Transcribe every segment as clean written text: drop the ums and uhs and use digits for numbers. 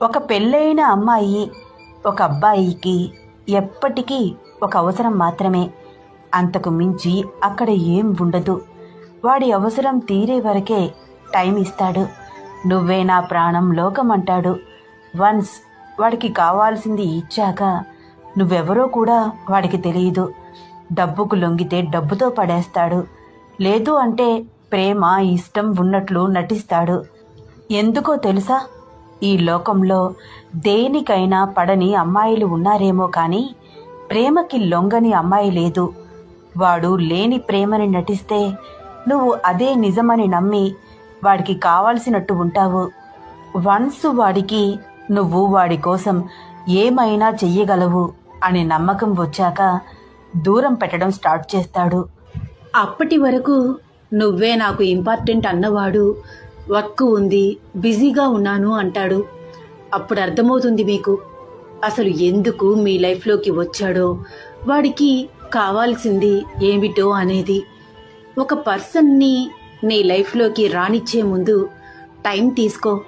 ఒక పెళ్ళైన అమ్మాయి ఒక అబ్బాయికి ఎప్పటికీ ఒక అవసరం మాత్రమే. అంతకు మించి అక్కడ ఏం ఉండదు. వాడి అవసరం తీరే వరకే టైం ఇస్తాడు. నువ్వే నా ప్రాణం లోకం అంటాడు. వన్స్ వాడికి కావాల్సింది ఇచ్చాక నువ్వెవరో కూడా వాడికి తెలియదు. డబ్బుకు లొంగితే డబ్బుతో పడేస్తాడు. లేదు అంటే ప్రేమ ఇష్టం ఉన్నట్లు నటిస్తాడు. ఎందుకో తెలుసా, ఈ లోకంలో దేనికైనా పడని అమ్మాయిలు ఉన్నారేమో కానీ ప్రేమకి లొంగని అమ్మాయి లేదు. వాడు లేని ప్రేమని నటిస్తే నువ్వు అదే నిజమని నమ్మి వాడికి కావాల్సినట్టు ఉంటావు. వన్స్ వాడికి నువ్వు వాడి కోసం ఏమైనా చెయ్యగలవు అనే నమ్మకం వచ్చాక దూరం పెట్టడం స్టార్ట్ చేస్తాడు. అప్పటి వరకు నువ్వే నాకు ఇంపార్టెంట్ అన్నవాడు వర్క్ ఉంది, బిజీగా ఉన్నాను అంటాడు. అప్పుడు అర్థమవుతుంది మీకు అసలు ఎందుకు మీ లైఫ్లోకి వచ్చాడో, వాడికి కావాల్సింది ఏమిటో అనేది. ఒక పర్సన్ని నీ లైఫ్లోకి రానిచ్చే ముందు టైం తీసుకో.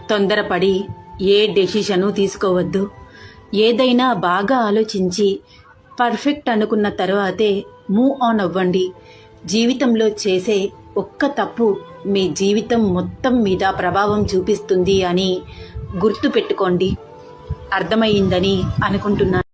తొందరపడి ఏ డెసిషను తీసుకోవద్దు. ఏదైనా బాగా ఆలోచించి పర్ఫెక్ట్ అనుకున్న తర్వాతే మూవ్ ఆన్ అవ్వండి. జీవితంలో చేసే ఒక్క తప్పు మీ జీవితం మొత్తం మీద ప్రభావం చూపిస్తుంది అని గుర్తుపెట్టుకోండి. అర్థమయ్యిందని అనుకుంటున్నాను.